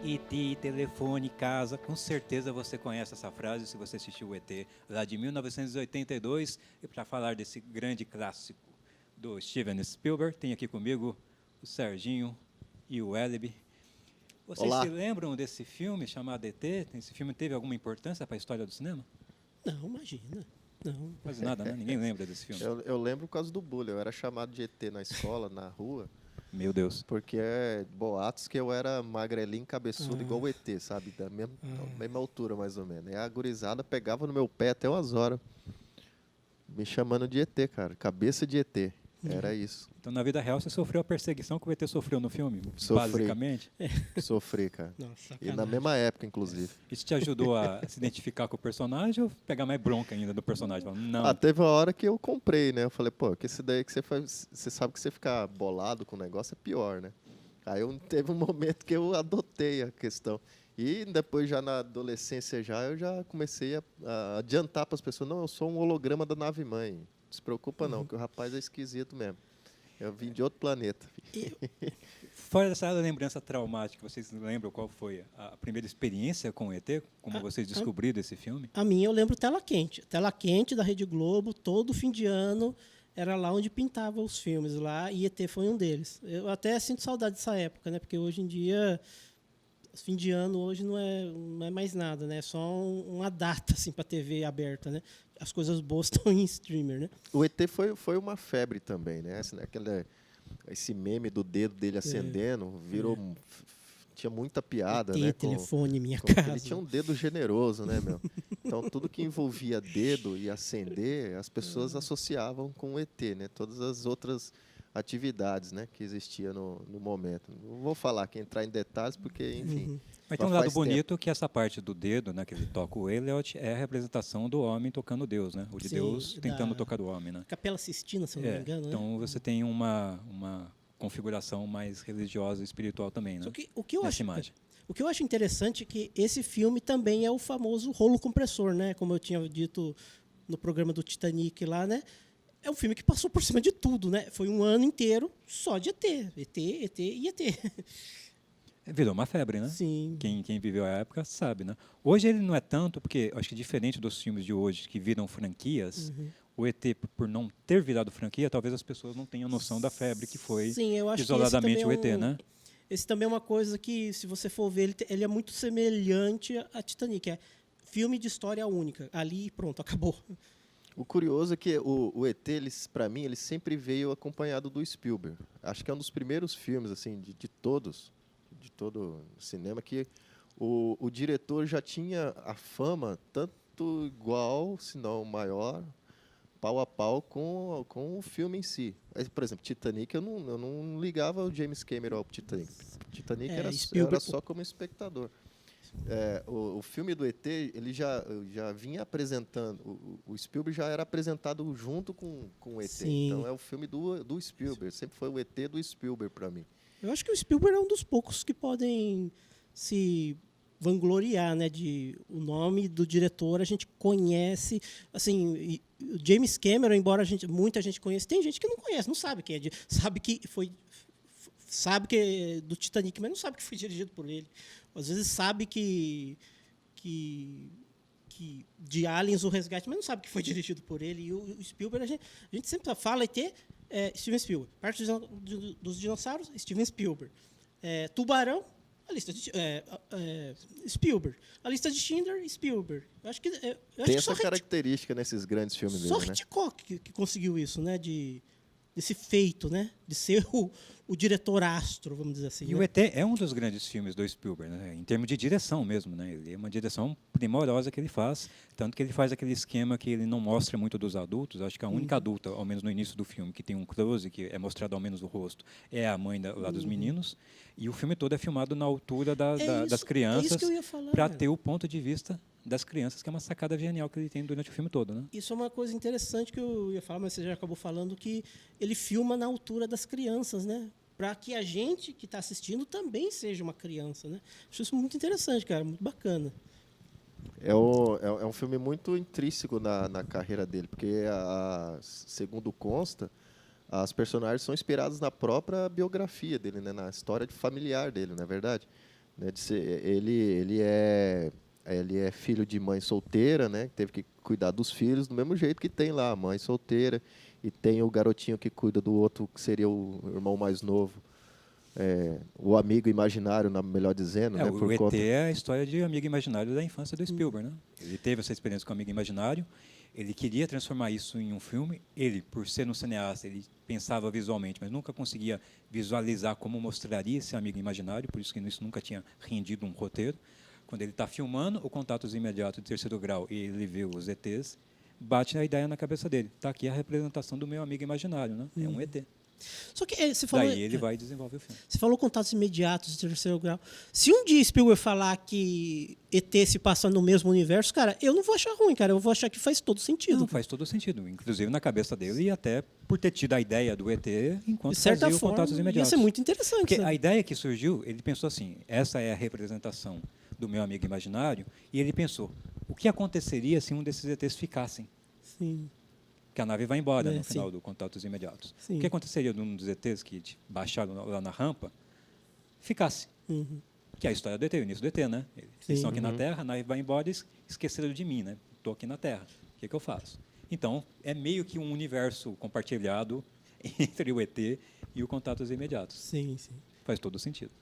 E.T., telefone, casa, com certeza você conhece essa frase se você assistiu o E.T. lá de 1982. E para falar desse grande clássico do Steven Spielberg, tem aqui comigo o Serginho e o Wellebe. Vocês Olá. se lembram desse filme chamado E.T.? Esse filme teve alguma importância para a história do cinema? Não, imagina. Não. Quase nada, né? Ninguém lembra desse filme. Eu lembro por causa do bullying. Eu era chamado de ET na escola, na rua, Meu Deus. porque é boatos que eu era magrelinho, cabeçudo, igual o ET, sabe? Da mesma altura, mais ou menos. E a gurizada pegava no meu pé até umas horas, me chamando de ET, cara. Cabeça de ET. Era isso. Então, na vida real, você sofreu a perseguição que o E.T. sofreu no filme, Sofri. basicamente. Sofri, cara. Nossa, E na mesma época, inclusive. Isso te ajudou a se identificar com o personagem ou pegar mais bronca ainda do personagem? Falar, não, Teve uma hora que eu comprei, né? Eu falei, pô, que esse daí que você faz. Você sabe que você ficar bolado com o negócio é pior, né? Aí teve um momento que eu adotei a questão. E depois, já na adolescência, eu já comecei a adiantar para as pessoas, não, eu sou um holograma da nave-mãe. Não se preocupa não, que o rapaz é esquisito mesmo. Eu vim de outro planeta. fora dessa lembrança traumática, vocês lembram qual foi a primeira experiência com o ET? Como vocês descobriram esse filme? A minha eu lembro Tela Quente. Tela Quente da Rede Globo, todo fim de ano, era lá onde pintava os filmes lá, e ET foi um deles. Eu até sinto saudade dessa época, né? Porque hoje em dia, fim de ano hoje não é mais nada, né? É só uma data assim para TV aberta, né? As coisas boas estão em streamer, né? O ET foi uma febre também, né? Esse meme do dedo dele acendendo virou... Tinha muita piada, ET, né? telefone, minha Ele casa. tinha um dedo generoso, né, meu? Então, tudo que envolvia dedo e acender, as pessoas associavam com o ET, né? Todas as outras atividades, né, que existiam no momento. Não vou falar que entrar em detalhes, porque, enfim... Mas tem um lado bonito que essa parte do dedo, né, que ele toca o Elliot, é a representação do homem tocando Deus, né? O de Sim, Deus tentando tocar o homem, né? Capela Sistina, se eu não me engano, então né? você tem uma configuração mais religiosa e espiritual também, né? O que eu Nessa acho, imagem. O que eu acho interessante é que esse filme também é o famoso rolo compressor, né? Como eu tinha dito no programa do Titanic lá, né? É um filme que passou por cima de tudo, né? Foi um ano inteiro só de ET. ET, ET e ET. Virou uma febre, né? Sim. Quem viveu a época sabe, né? Hoje ele não é tanto, porque acho que diferente dos filmes de hoje que viram franquias, o ET, por não ter virado franquia, talvez as pessoas não tenham noção da febre que foi Sim, eu acho isoladamente que o ET, né? Esse também é uma coisa que, se você for ver, ele é muito semelhante a Titanic. É filme de história única. Ali, pronto, acabou. O curioso é que o ET, para mim, ele sempre veio acompanhado do Spielberg. Acho que é um dos primeiros filmes, assim, de todos, de todo o cinema, que o diretor já tinha a fama, tanto igual, se não maior, pau a pau com o filme em si. Por exemplo, Titanic, eu não ligava o James Cameron ao Titanic. Titanic era só como espectador. O filme do ET, ele já vinha apresentando, o Spielberg já era apresentado junto com o ET. Sim. Então é o filme do Spielberg, sempre foi o ET do Spielberg para mim. Eu acho que o Spielberg é um dos poucos que podem se vangloriar, né, o nome do diretor, a gente conhece, assim, o James Cameron, embora muita gente conheça, tem gente que não conhece, não sabe quem é, sabe que é do Titanic, mas não sabe que foi dirigido por ele. Às vezes sabe que de Aliens o Resgate, mas não sabe que foi dirigido por ele. E o Spielberg, a gente sempre fala Steven Spielberg. Parte dos dinossauros, Steven Spielberg. Tubarão, a lista de Spielberg. A lista de Schindler, Spielberg. Eu acho que tem essa característica nesses grandes filmes dele, só né? Hitchcock que conseguiu isso, né? Desse feito, né? De ser o diretor astro, vamos dizer assim. E o ET é um dos grandes filmes do Spielberg, né? Em termos de direção mesmo, né? Ele é uma direção primorosa que ele faz, tanto que ele faz aquele esquema que ele não mostra muito dos adultos. Acho que a única adulta, ao menos no início do filme, que tem um close, que é mostrado ao menos o rosto, é a mãe lá dos meninos. E o filme todo é filmado na altura das crianças, para ter o ponto de vista das crianças, que é uma sacada genial que ele tem durante o filme todo, né? Isso é uma coisa interessante que eu ia falar, mas você já acabou falando, que ele filma na altura das crianças, né? Para que a gente que está assistindo também seja uma criança, né? Acho isso muito interessante, cara, muito bacana. É um filme muito intrínseco na carreira dele, porque, segundo consta, as personagens são inspiradas na própria biografia dele, né? Na história familiar dele, não é verdade? Né? Ele é filho de mãe solteira, né? Teve que cuidar dos filhos do mesmo jeito que tem lá a mãe solteira e tem o garotinho que cuida do outro, que seria o irmão mais novo. O amigo imaginário, melhor dizendo, né? O ET é a história de amigo imaginário da infância do Spielberg, né? Ele teve essa experiência com o amigo imaginário, ele queria transformar isso em um filme. Ele, por ser um cineasta, ele pensava visualmente, mas nunca conseguia visualizar como mostraria esse amigo imaginário, por isso que isso nunca tinha rendido um roteiro. Quando ele está filmando o Contatos Imediatos de Terceiro Grau e ele vê os ETs, bate a ideia na cabeça dele. Está aqui a representação do meu amigo imaginário, né? É um ET. Só que você falou, daí ele vai desenvolver o filme. Você falou Contatos Imediatos de Terceiro Grau. Se um dia Spielberg falar que ET se passa no mesmo universo, cara, eu não vou achar ruim, cara. Eu vou achar que faz todo sentido. Não, faz todo sentido. Inclusive na cabeça dele e até por ter tido a ideia do ET enquanto de certa fazia o forma, Contatos Imediatos. ia ser muito interessante. Porque né? a ideia que surgiu, ele pensou assim, essa é a representação do meu amigo imaginário, e ele pensou, o que aconteceria se um desses ETs ficassem? Sim. Que a nave vai embora no sim. final do Contatos Imediatos. Sim. O que aconteceria de um dos ETs que baixaram lá na rampa ficasse? Uhum. Que é a história do ET, o início do ET, né? Eles estão aqui na Terra, a nave vai embora e esqueceram de mim, né? Estou aqui na Terra. O que eu faço? Então, é meio que um universo compartilhado entre o ET e o Contatos Imediatos. Sim, sim. Faz todo sentido.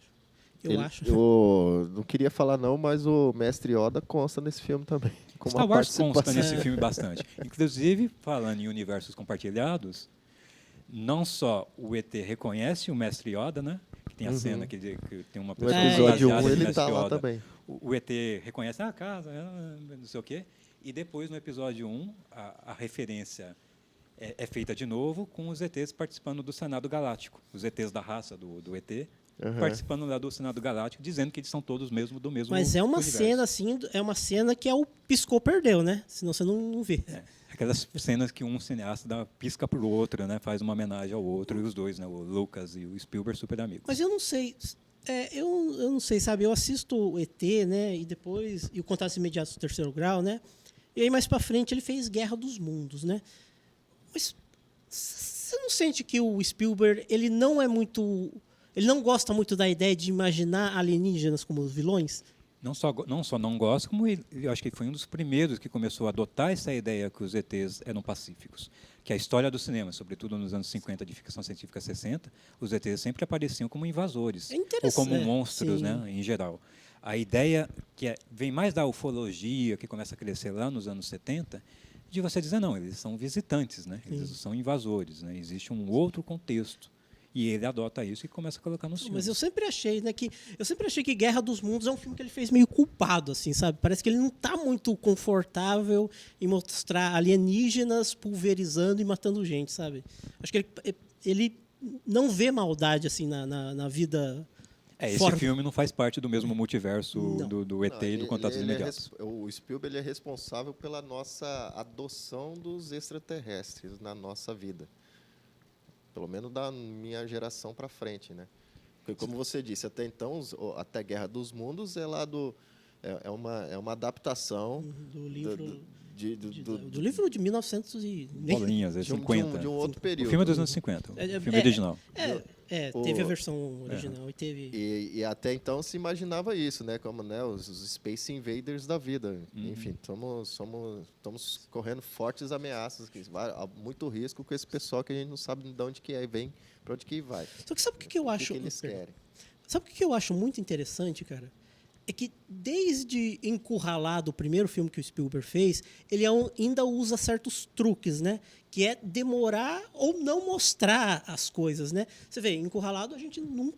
Eu acho. Eu não queria falar não, mas o Mestre Yoda consta nesse filme também. Star Wars consta nesse filme bastante. Inclusive, falando em universos compartilhados, não só o ET reconhece o Mestre Yoda, né? Que tem a cena que tem uma No pessoa episódio baseada 1 no ele Mestre está lá Yoda. também. O ET reconhece a casa, não sei o quê. E depois, no episódio 1, a referência é feita de novo com os ETs participando do Senado Galáctico. Os ETs da raça do ET participando lá do Senado Galáctico, dizendo que eles são todos do mesmo Mas é uma universo. cena, assim, é uma cena que é o piscou, perdeu, né? Senão você não vê. Aquelas cenas que um cineasta pisca para o outro, né? Faz uma homenagem ao outro, e os dois, né? O Lucas e o Spielberg, super amigos. Mas eu não sei... eu não sei, sabe? Eu assisto o ET, né? E depois... E o Contatos Imediatos do Terceiro Grau, né? E aí, mais pra frente, ele fez Guerra dos Mundos, né? Mas você não sente que o Spielberg, ele não é muito... Ele não gosta muito da ideia de imaginar alienígenas como vilões? Não só não gosta, como eu acho que ele foi um dos primeiros que começou a adotar essa ideia que os ETs eram pacíficos. Que a história do cinema, sobretudo nos anos 50 de ficção científica 60, os ETs sempre apareciam como invasores. Ou como monstros, né, em geral. A ideia que vem mais da ufologia, que começa a crescer lá nos anos 70, de você dizer, não, eles são visitantes, né? Eles são invasores, né? Existe um outro contexto. E ele adota isso e começa a colocar nos filmes. Mas eu sempre achei, né, que Guerra dos Mundos é um filme que ele fez meio culpado, assim, sabe? Parece que ele não está muito confortável em mostrar alienígenas pulverizando e matando gente, sabe? Acho que ele não vê maldade assim na vida. Esse filme não faz parte do mesmo multiverso do ET e do Contatos Imediatos. O Spielberg ele é responsável pela nossa adoção dos extraterrestres na nossa vida. Pelo menos da minha geração para frente, né? Porque, como você disse, até então, até Guerra dos Mundos é uma adaptação do livro do livro de 1900 e bolinhas, 50. De um outro período. O filme é dos anos 50, o filme original. Teve a versão original e teve... E até então se imaginava isso, né? Como, né, os Space Invaders da vida. Enfim, estamos correndo fortes ameaças, muito risco com esse pessoal que a gente não sabe de onde que vem, para onde que vai. Só que sabe o que eu acho... O que eles querem? Sabe o que eu acho muito interessante, cara? É que desde Encurralado, o primeiro filme que o Spielberg fez, ele ainda usa certos truques, né? Que é demorar ou não mostrar as coisas, né? Você vê, Encurralado, a gente não...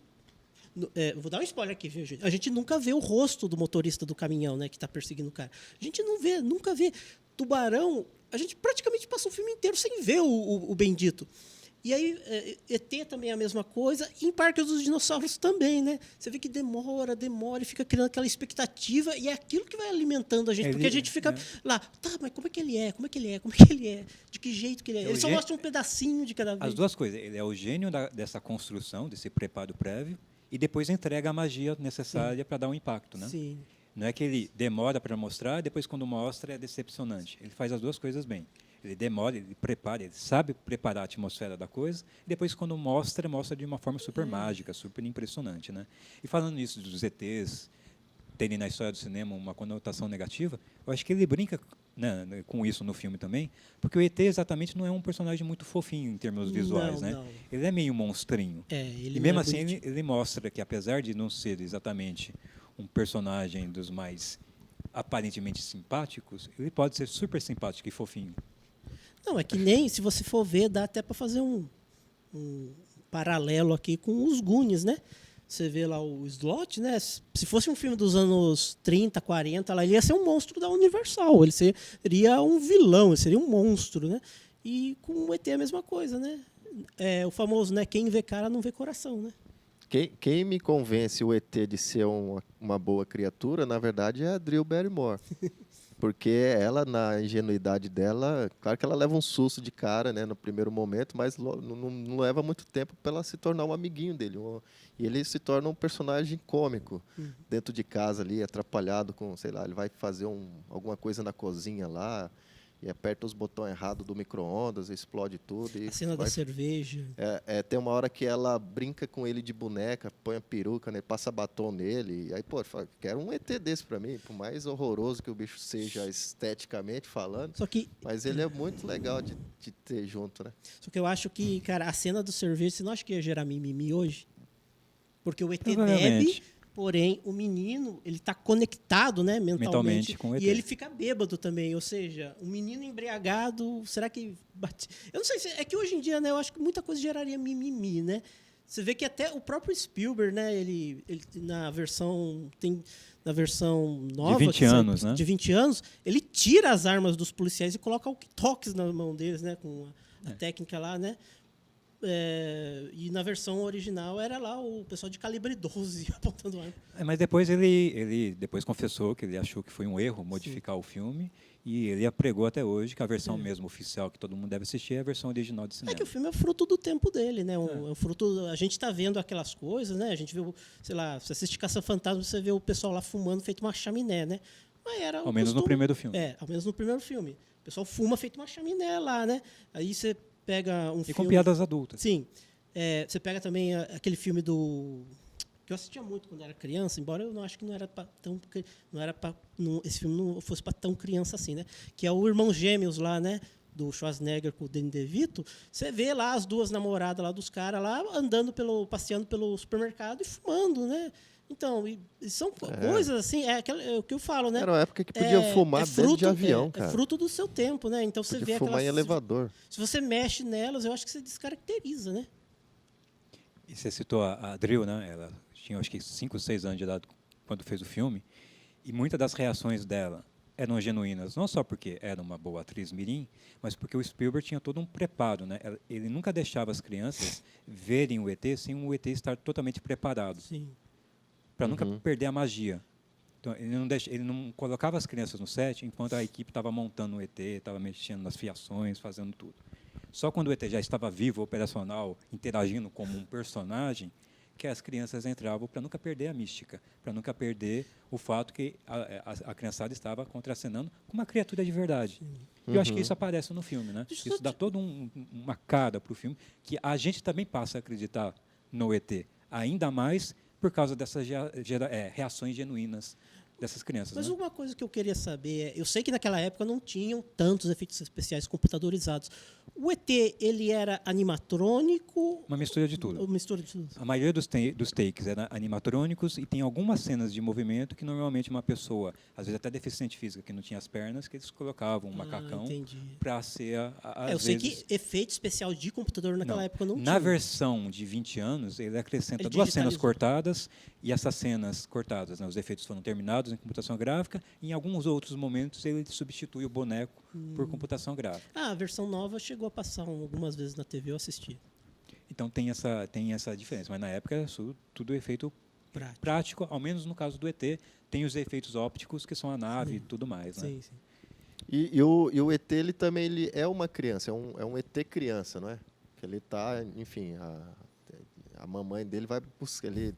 vou dar um spoiler aqui, viu, gente? A gente nunca vê o rosto do motorista do caminhão, né? Que está perseguindo o cara. A gente nunca vê. Tubarão, a gente praticamente passa o filme inteiro sem ver o bendito. E aí, ET também é a mesma coisa, e em Parque dos Dinossauros também, né? Você vê que demora, e fica criando aquela expectativa, e é aquilo que vai alimentando a gente, porque a gente fica lá, tá, mas como é que ele é? Como é que ele é? Como é que ele é? De que jeito que ele é? Ele só mostra um pedacinho de cada vez. As duas coisas, ele é o gênio dessa construção, desse preparo prévio, e depois entrega a magia necessária para dar um impacto, né? Sim. Não é que ele demora para mostrar, e depois quando mostra é decepcionante. Ele faz as duas coisas bem. Ele demora, ele prepara, ele sabe preparar a atmosfera da coisa, e depois, quando mostra, mostra de uma forma super mágica, super impressionante. Né? E falando nisso dos ETs terem na história do cinema uma conotação negativa, eu acho que ele brinca, né, com isso no filme também, porque o ET exatamente não é um personagem muito fofinho em termos visuais. Não, Né? não. Ele é meio monstrinho. Ele E não mesmo é assim, bonitinho. ele mostra que, apesar de não ser exatamente um personagem dos mais aparentemente simpáticos, ele pode ser super simpático e fofinho. Não, é que nem, se você for ver, dá até para fazer um paralelo aqui com os Goonies, né? Você vê lá o Slot, né? Se fosse um filme dos anos 30, 40, lá, ele ia ser um monstro da Universal. Ele seria um vilão, ele seria um monstro, né? E com o ET é a mesma coisa, né? É o famoso, né? Quem vê cara não vê coração, né? Quem me convence o ET de ser uma boa criatura, na verdade, é a Drew Barrymore. Porque ela, na ingenuidade dela, claro que ela leva um susto de cara, né, no primeiro momento, mas não leva muito tempo para ela se tornar um amiguinho dele. E ele se torna um personagem cômico dentro de casa ali, atrapalhado com, sei lá, ele vai fazer alguma coisa na cozinha lá e aperta os botões errados do micro-ondas, explode tudo. E A cena da cerveja. tem uma hora que ela brinca com ele de boneca, põe a peruca, né, passa batom nele. E aí, pô, fala, quero um ET desse pra mim, por mais horroroso que o bicho seja esteticamente falando. Só que, Mas ele é muito legal de ter junto, né? só que eu acho que, cara, a cena do cerveja, você não acha que ia gerar mimimi hoje? Porque o ET bebe, Provavelmente. porém o menino, ele está conectado, né, mentalmente com o ET. E ele fica bêbado também, ou seja, um menino embriagado, será que bate... Eu não sei, é que hoje em dia, né, eu acho que muita coisa geraria mimimi, né? Você vê que até o próprio Spielberg, né, ele na versão nova, De 20 anos, né? de 20 anos, ele tira as armas dos policiais e coloca walkie-talkies na mão deles, né, com a técnica lá, né? E na versão original era lá o pessoal de calibre 12 apontando arma. Mas depois ele depois confessou que ele achou que foi um erro modificar o filme, e ele apregou até hoje que a versão mesmo oficial que todo mundo deve assistir é a versão original de cinema. É que o filme é fruto do tempo dele, né? É um fruto, a gente está vendo aquelas coisas, né? A gente vê, sei lá, você assiste Caça-Fantasma, você vê o pessoal lá fumando feito uma chaminé, né? Mas era Ao menos no primeiro filme. Ao menos no primeiro filme. O pessoal fuma feito uma chaminé lá, né? Aí você pega um E filme... com piadas adultas. Sim. Você pega também aquele filme do... que eu assistia muito quando era criança, embora eu não acho que não era para tão... esse filme não fosse para tão criança assim, né? Que é o Irmãos Gêmeos lá, né? Do Schwarzenegger com o Danny DeVito. Você vê lá as duas namoradas lá dos caras lá andando passeando pelo supermercado e fumando, né? Então, e são coisas assim, é o que eu falo, né? Era uma época que podia fumar dentro de avião, cara. É fruto do seu tempo, né? Então você Podia vê fumar em elevador. Se você mexe nelas, eu acho que você descaracteriza, né? E você citou a Drew, né? Ela tinha, acho que, 5, 6 anos de idade quando fez o filme, e muitas das reações dela eram genuínas, não só porque era uma boa atriz mirim, mas porque o Spielberg tinha todo um preparo, né? Ele nunca deixava as crianças verem o ET sem o ET estar totalmente preparado. Sim. Para nunca perder a magia. Então, ele não colocava as crianças no set enquanto a equipe estava montando o ET, estava mexendo nas fiações, fazendo tudo. Só quando o ET já estava vivo, operacional, interagindo como um personagem, que as crianças entravam para nunca perder a mística, para nunca perder o fato que a criançada estava contracenando com uma criatura de verdade. E eu acho que isso aparece no filme, né? Isso dá toda uma cara para o filme, que a gente também passa a acreditar no ET, ainda mais por causa dessas reações genuínas dessas crianças. Mas né? uma coisa que eu queria saber eu sei que naquela época não tinham tantos efeitos especiais computadorizados. O ET, ele era animatrônico? Uma mistura de tudo. Uma mistura de tudo. A maioria dos takes eram animatrônicos e tem algumas cenas de movimento que normalmente uma pessoa, às vezes até deficiente física, que não tinha as pernas, que eles colocavam um macacão para ser, eu sei que efeito especial de computador naquela época não tinha. Na versão de 20 anos, ele acrescenta 2 cenas cortadas, e essas cenas cortadas, né, os efeitos foram terminados em computação gráfica, e em alguns outros momentos ele substitui o boneco por computação gráfica. A versão nova chegou a passar algumas vezes na TV, eu assisti. Então tem essa diferença, mas na época era tudo efeito prático, ao menos no caso do ET, tem os efeitos ópticos, que são a nave e tudo mais. Né? Sim, sim. E o ET, ele é uma criança, é um ET criança, não é? Que ele está, enfim, a mamãe dele vai buscar, ele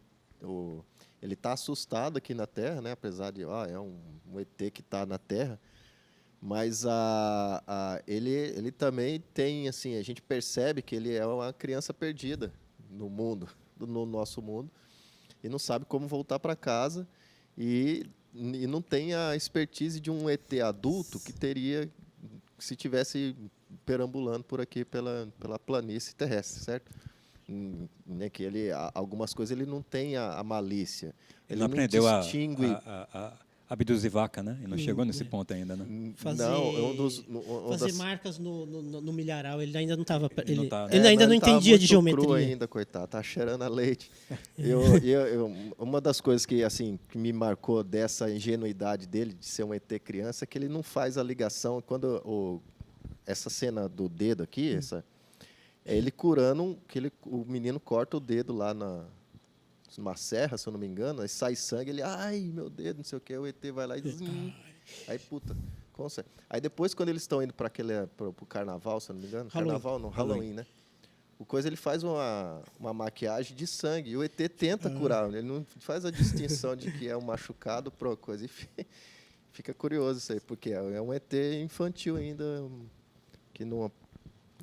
está assustado aqui na Terra, né? Apesar de, é um ET que está na Terra, Mas ele também tem, assim, a gente percebe que ele é uma criança perdida no mundo, no nosso mundo, e não sabe como voltar para casa e não tem a expertise de um ET adulto que teria se tivesse perambulando por aqui pela planície terrestre, certo? Né, que algumas coisas ele não tem a malícia. Ele não aprendeu distingue... a abduzir vaca, né? E não chegou nesse ponto ainda, né? Fazer marcas no milharal, ele ainda não estava... Ele tá, ainda não entendia de cru geometria. Ainda, coitado, tá cheirando a leite. Uma das coisas que, assim, que me marcou dessa ingenuidade dele, de ser um ET criança, é que ele não faz a ligação... Quando essa cena do dedo aqui, é ele curando, o menino corta o dedo lá numa serra, se eu não me engano, aí sai sangue, ele, ai, meu dedo, não sei o que, o ET vai lá e diz, aí, puta, consegue. Aí depois, quando eles estão indo para pro carnaval, se eu não me engano, carnaval não, Halloween, né? O coisa, ele faz uma maquiagem de sangue, e o ET tenta curar, ele não faz a distinção de que é um machucado pro coisa, e fica curioso isso aí, porque é um ET infantil ainda, que não,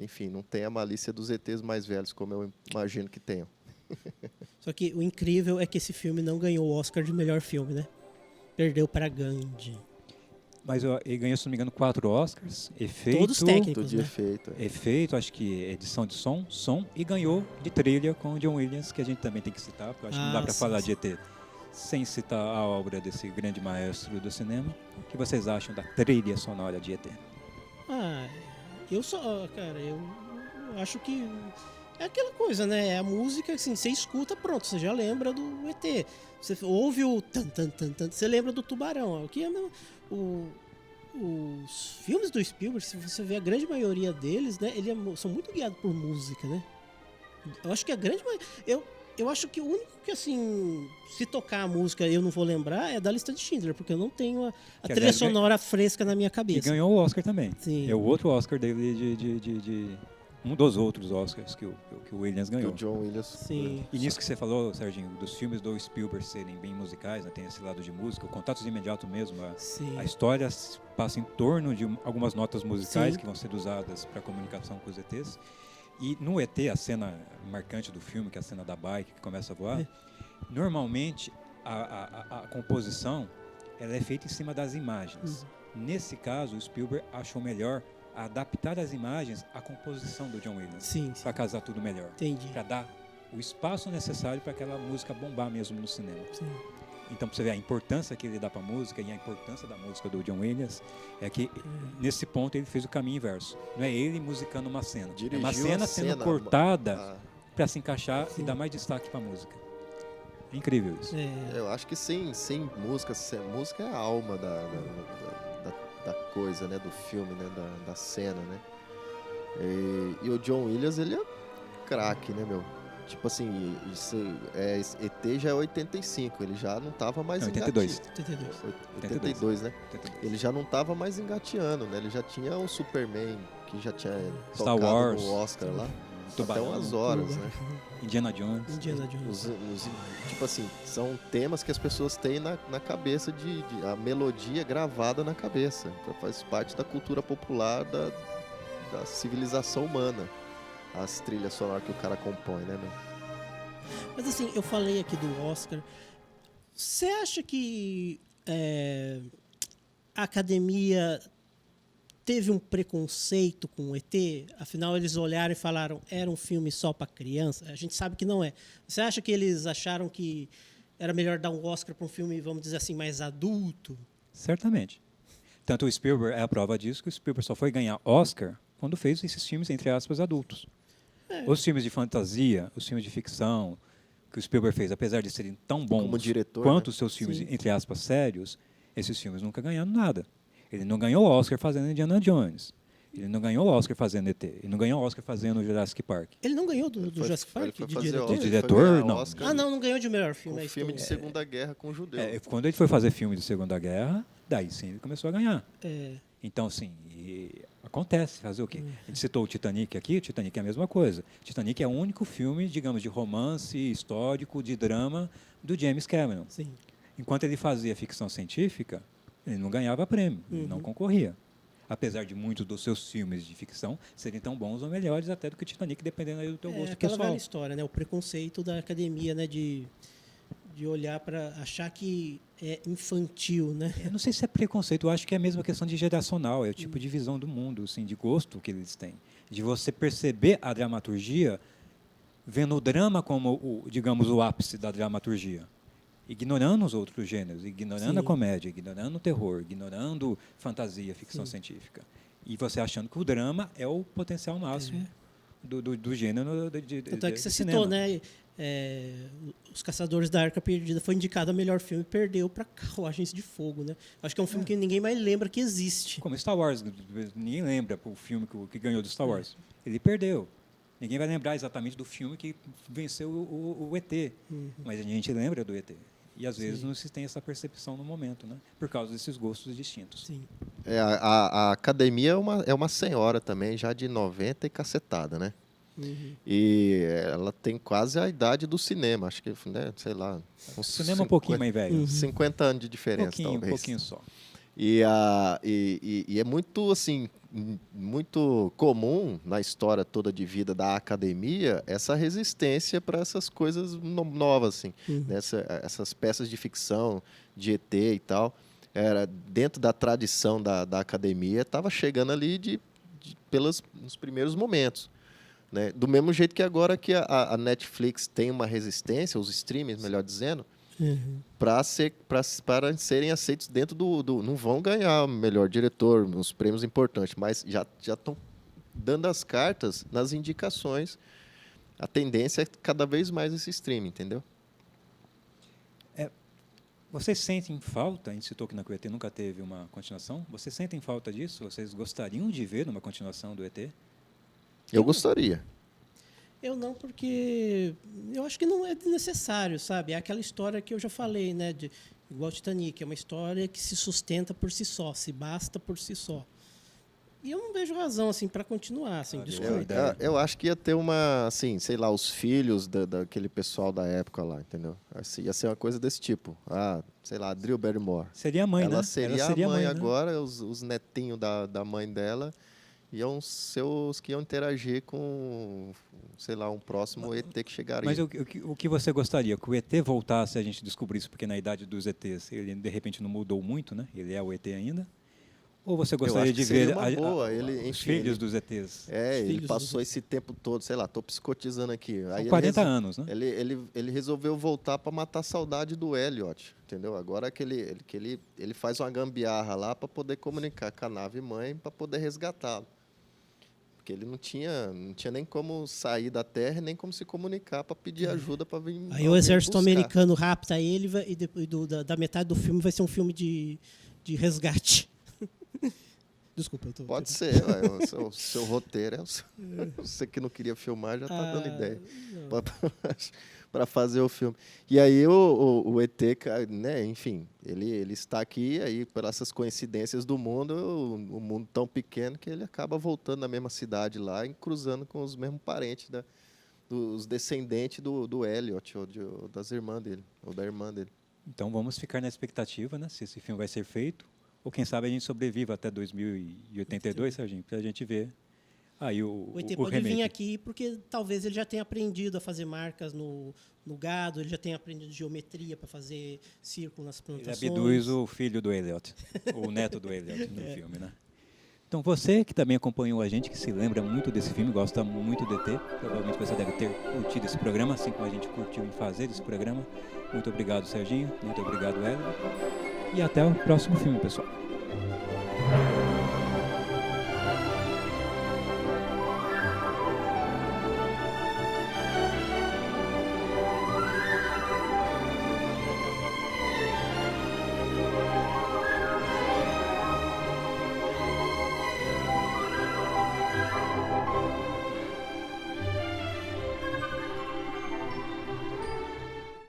enfim, não tem a malícia dos ETs mais velhos, como eu imagino que tenham. Só que o incrível é que esse filme não ganhou o Oscar de melhor filme, né? Perdeu para Gandhi. Mas ele ganhou, se não me engano, 4 Oscars. Efeito, todos técnicos, tudo de né? efeito. Acho que edição de som, e ganhou de trilha com o John Williams, que a gente também tem que citar, porque eu acho que não dá para falar de ET sem citar a obra desse grande maestro do cinema. O que vocês acham da trilha sonora de ET? Eu acho que é aquela coisa, né? É a música, assim, você escuta, pronto, você já lembra do ET. Você ouve o tan, tan, tan, tan, você lembra do tubarão. Os filmes do Spielberg, se você vê a grande maioria deles, né? São muito guiados por música, né? Eu acho que a grande maioria... Eu acho que o único que, assim, se tocar a música eu não vou lembrar é da Lista de Schindler, porque eu não tenho a trilha sonora fresca na minha cabeça. E ganhou o Oscar também. Sim. É o outro Oscar dele de um dos outros Oscars que o Williams ganhou. O John Williams. Sim. E nisso que você falou, Serginho, dos filmes do Spielberg serem bem musicais, né, tem esse lado de música, o Contatos Imediatos mesmo, a história passa em torno de algumas notas musicais que vão ser usadas para comunicação com os ETs. E no ET, a cena marcante do filme, que é a cena da bike que começa a voar, normalmente a composição ela é feita em cima das imagens. Nesse caso, o Spielberg achou melhor adaptar as imagens à composição do John Williams, para casar tudo melhor, para dar o espaço necessário para aquela música bombar mesmo no cinema. Sim. Então, para você ver a importância que ele dá para a música e a importância da música do John Williams, é que nesse ponto ele fez o caminho inverso. Não é ele musicando uma cena, é uma cena sendo cortada para se encaixar e dar mais destaque para a música. É incrível isso. Eu acho que sem música, música é a alma da coisa, né, do filme, né, da cena, né. E o John Williams, ele é craque, né, meu? Tipo assim, ET já é 85, ele já não estava mais 82. 82, né? 82. Ele já não estava mais engateando, né? Ele já tinha o Superman, que já tinha Star tocado Wars, no Oscar lá, Tubarão, até umas horas, né? Indiana Jones. Tipo assim, são temas que as pessoas têm na cabeça, a melodia gravada na cabeça. Então faz parte da cultura popular da civilização humana. As trilhas sonoras que o cara compõe, né, meu? Mas assim, eu falei aqui do Oscar. Você acha que a academia teve um preconceito com o ET? Afinal, eles olharam e falaram, era um filme só para criança? A gente sabe que não é. Você acha que eles acharam que era melhor dar um Oscar para um filme, vamos dizer assim, mais adulto? Certamente. Tanto o Spielberg é a prova disso, que o Spielberg só foi ganhar Oscar quando fez esses filmes, entre aspas, adultos. Os filmes de fantasia, os filmes de ficção que o Spielberg fez, apesar de serem tão bons como diretor, quanto né? os seus filmes, entre aspas, sérios, esses filmes nunca ganharam nada. Ele não ganhou Oscar fazendo Indiana Jones. Ele não ganhou Oscar fazendo ET. Ele não ganhou Oscar fazendo Jurassic Park. Ele não ganhou do Jurassic Park de diretor? De diretor, não. Oscar, não ganhou de melhor filme. Um filme de Segunda Guerra com judeu. Quando ele foi fazer filme de Segunda Guerra, daí sim ele começou a ganhar. Então, sim, acontece. Fazer o quê? A gente citou o Titanic aqui, o Titanic é a mesma coisa. O Titanic é o único filme, digamos, de romance histórico, de drama, do James Cameron. Sim. Enquanto ele fazia ficção científica, ele não ganhava prêmio, ele não concorria. apesar de muitos dos seus filmes de ficção serem tão bons ou melhores até do que o Titanic, dependendo aí do teu gosto aquela pessoal. velha história, né? O preconceito da academia, né? De olhar para achar que é infantil, né? Eu não sei se é preconceito, eu acho que é mesmo a questão de geracional, é o tipo de visão do mundo, assim, de gosto que eles têm. De você perceber a dramaturgia vendo o drama como, digamos, o ápice da dramaturgia. Ignorando os outros gêneros, ignorando Sim. a comédia, ignorando o terror, ignorando fantasia, ficção científica. E você achando que o drama é o potencial máximo do gênero Tanto é que você cinema. citou, né? Os Caçadores da Arca Perdida foi indicado a melhor filme e perdeu para Carruagens de Fogo, né? Acho que é um filme que ninguém mais lembra que existe. Como Star Wars, ninguém lembra o filme que ganhou do Star Wars. Ele perdeu. Ninguém vai lembrar exatamente do filme que venceu o ET, mas a gente lembra do ET. E às vezes não se tem essa percepção no momento, né? Por causa desses gostos distintos. Sim. A academia é uma senhora também, já de 90 e cacetada, né? E ela tem quase a idade do cinema, acho que, né, sei lá. O cinema é um pouquinho mais velho. 50 anos de diferença, Um talvez. pouquinho só. E é muito, assim, muito comum na história toda de vida da academia essa resistência para essas coisas novas, assim, essas peças de ficção, de ET e tal. Era dentro da tradição da academia, estava chegando ali nos primeiros momentos. Né? Do mesmo jeito que agora que a Netflix tem uma resistência, os streamers, melhor dizendo, para serem aceitos dentro do... Não vão ganhar melhor diretor, os prêmios importantes, mas já estão dando as cartas nas indicações. A tendência é cada vez mais esse streaming, entendeu? Vocês sentem falta, a gente citou que na ET nunca teve uma continuação, vocês sentem falta disso? Vocês gostariam de ver uma continuação do ET? Eu gostaria. Eu não, porque eu acho que não é necessário, sabe? É aquela história que eu já falei, né? Igual Titanic, é uma história que se sustenta por si só, se basta por si só. E eu não vejo razão, assim, para continuar, assim, desculpa. Eu acho que ia ter uma, assim, sei lá, os filhos daquele pessoal da época lá, entendeu? Assim, ia ser uma coisa desse tipo. Sei lá, Drew Barrymore. Seria a mãe, Ela né? seria a mãe agora, né? Os netinhos da mãe dela iam ser os que iam interagir com, sei lá, um próximo ET que chegaria. Mas o que você gostaria? Que o ET voltasse, a gente descobrisse, porque na idade dos ETs ele de repente não mudou muito, né? Ele é o ET ainda. Ou você gostaria de ver os filhos dos ETs? Ele passou esse tempo todo, sei lá, estou psicotizando aqui. São 40 anos, né? Ele resolveu voltar para matar a saudade do Elliot, entendeu? Agora que ele faz uma gambiarra lá para poder comunicar com a nave mãe para poder resgatá-lo. Porque ele não tinha nem como sair da Terra, nem como se comunicar para pedir ajuda para vir. Aí o exército americano rapta ele e depois da metade do filme vai ser um filme de resgate. Desculpa, Pode ser, o seu roteiro você que não queria filmar já está dando ideia para fazer o filme. E aí o ET, né, enfim, ele está aqui aí por essas coincidências do mundo, o mundo tão pequeno que ele acaba voltando na mesma cidade lá e cruzando com os mesmos parentes dos descendentes do Elliot ou das irmãs dele ou da irmã dele. Então vamos ficar na expectativa, né, se esse filme vai ser feito. Ou quem sabe a gente sobreviva até 2082, Serginho, para a gente ver aí o ET pode vir aqui porque talvez ele já tenha aprendido a fazer marcas no gado, ele já tenha aprendido geometria para fazer círculo nas plantações. Ele abduz o filho do Elliot, o neto do Elliot no filme, né? Então você que também acompanhou a gente, que se lembra muito desse filme, gosta muito do ET, provavelmente você deve ter curtido esse programa, assim como a gente curtiu em fazer esse programa. Muito obrigado, Serginho. Muito obrigado, Elliot. E até o próximo filme, pessoal.